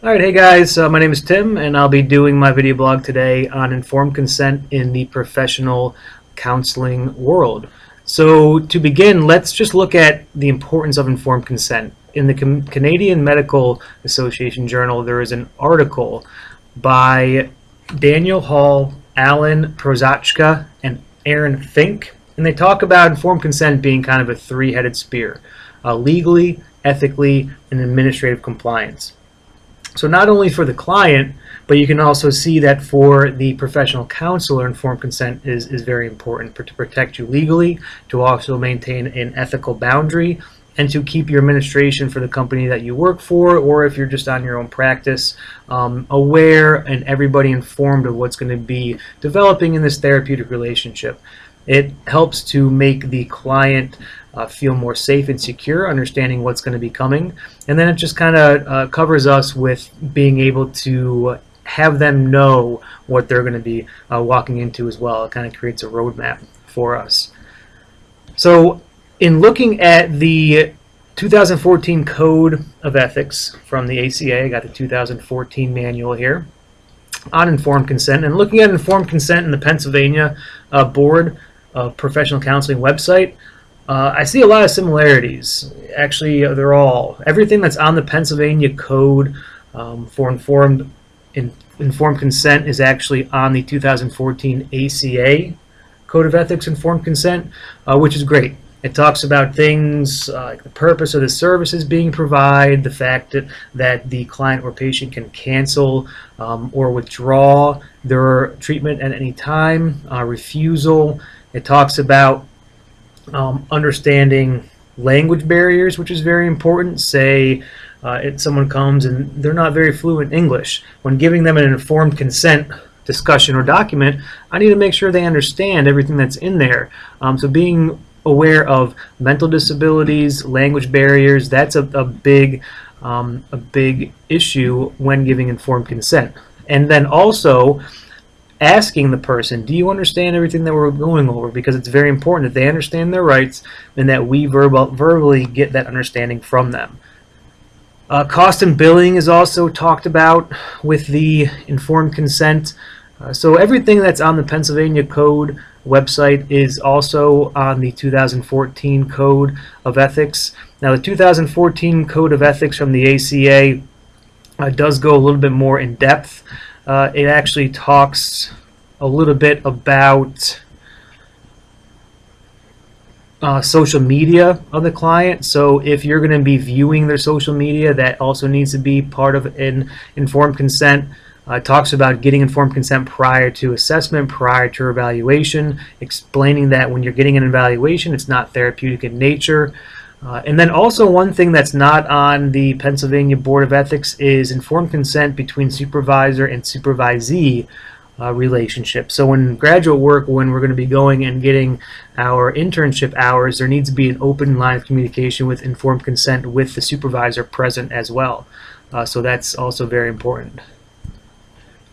Alright, hey guys, my name is Tim and I'll be doing my video blog today on informed consent in the professional counseling world. So to begin, let's just look at the importance of informed consent. In the Canadian Medical Association Journal, there is an article by Daniel Hall, Alan Prochazka, and Aaron Fink, and they talk about informed consent being kind of a three-headed spear, legally, ethically, and administrative compliance. So not only for the client, but you can also see that for the professional counselor, informed consent is very important to protect you legally, to also maintain an ethical boundary, and to keep your administration for the company that you work for, or if you're just on your own practice, aware and everybody informed of what's going to be developing in this therapeutic relationship. It helps to make the client feel more safe and secure, understanding what's going to be coming. And then it just kind of covers us with being able to have them know what they're going to be walking into as well. It kind of creates a roadmap for us. So in looking at the 2014 Code of Ethics from the ACA, I got the 2014 manual here on informed consent, and looking at informed consent in the Pennsylvania Board of Professional Counseling website, I see a lot of similarities. Actually, everything that's on the Pennsylvania Code for informed consent is actually on the 2014 ACA Code of Ethics Informed Consent, which is great. It talks about things like the purpose of the services being provided, the fact that the client or patient can cancel or withdraw their treatment at any time, refusal. It talks about understanding language barriers, which is very important. Say someone comes and they're not very fluent in English. When giving them an informed consent discussion or document, I need to make sure they understand everything that's in there. So being aware of mental disabilities, language barriers, that's a big issue when giving informed consent. And then also asking the person, do you understand everything that we're going over? Because it's very important that they understand their rights and that we verbally get that understanding from them. Cost and billing is also talked about with the informed consent. So everything that's on the Pennsylvania Code website is also on the 2014 Code of Ethics. Now the 2014 Code of Ethics from the ACA does go a little bit more in depth. It actually talks a little bit about social media of the client. So if you're going to be viewing their social media, that also needs to be part of an informed consent. It talks about getting informed consent prior to assessment, prior to evaluation, explaining that when you're getting an evaluation, it's not therapeutic in nature. And then also one thing that's not on the Pennsylvania Board of Ethics is informed consent between supervisor and supervisee relationship. So in graduate work, when we're going to be going and getting our internship hours, there needs to be an open line of communication with informed consent with the supervisor present as well. So that's also very important.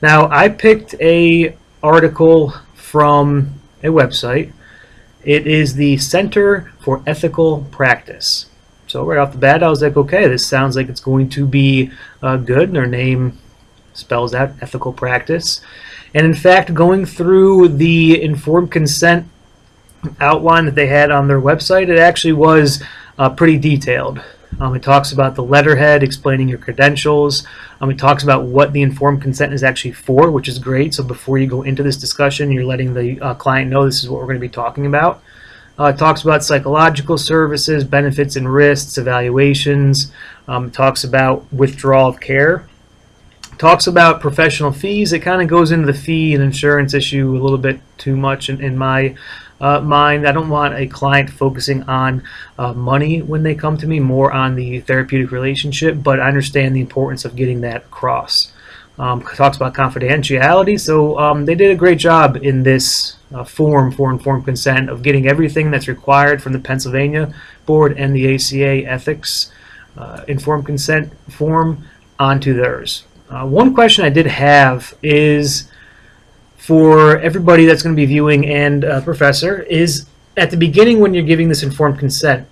Now I picked a article from a website. It is the Center for Ethical Practice. So right off the bat, I was like, okay, this sounds like it's going to be good. Their name spells out ethical practice. And in fact, going through the informed consent outline that they had on their website, it actually was pretty detailed. It talks about the letterhead, explaining your credentials. It talks about what the informed consent is actually for, which is great. So before you go into this discussion, you're letting the client know this is what we're going to be talking about. It talks about psychological services, benefits and risks, evaluations. It talks about withdrawal of care. It talks about professional fees. It kind of goes into the fee and insurance issue a little bit too much in my mind. I don't want a client focusing on money when they come to me, more on the therapeutic relationship, but I understand the importance of getting that across. Talks about confidentiality, so they did a great job in this form for informed consent of getting everything that's required from the Pennsylvania Board and the ACA Ethics informed consent form onto theirs. One question I did have is, for everybody that's going to be viewing and professor, is at the beginning when you're giving this informed consent,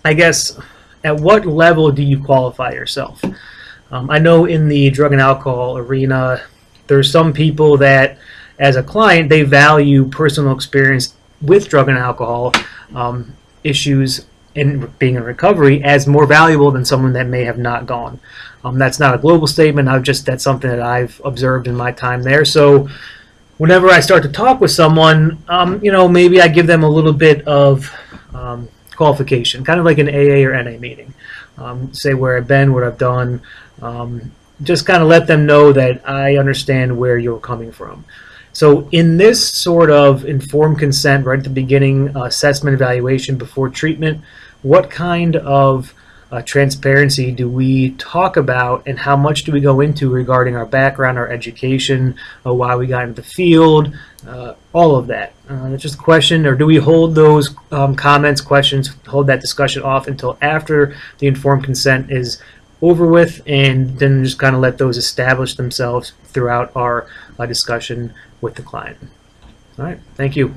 I guess, at what level do you qualify yourself? I know in the drug and alcohol arena, there's some people that, as a client, they value personal experience with drug and alcohol issues and being in recovery as more valuable than someone that may have not gone. That's not a global statement. That's something that I've observed in my time there. So whenever I start to talk with someone, maybe I give them a little bit of qualification, kind of like an AA or NA meeting. Say where I've been, what I've done, just kind of let them know that I understand where you're coming from. So in this sort of informed consent right at the beginning, assessment evaluation before treatment, what kind of transparency do we talk about, and how much do we go into regarding our background, our education, why we got into the field, all of that? It's just a question, or do we hold those comments, questions, hold that discussion off until after the informed consent is over with, and then just kind of let those establish themselves throughout our discussion with the client? All right, thank you.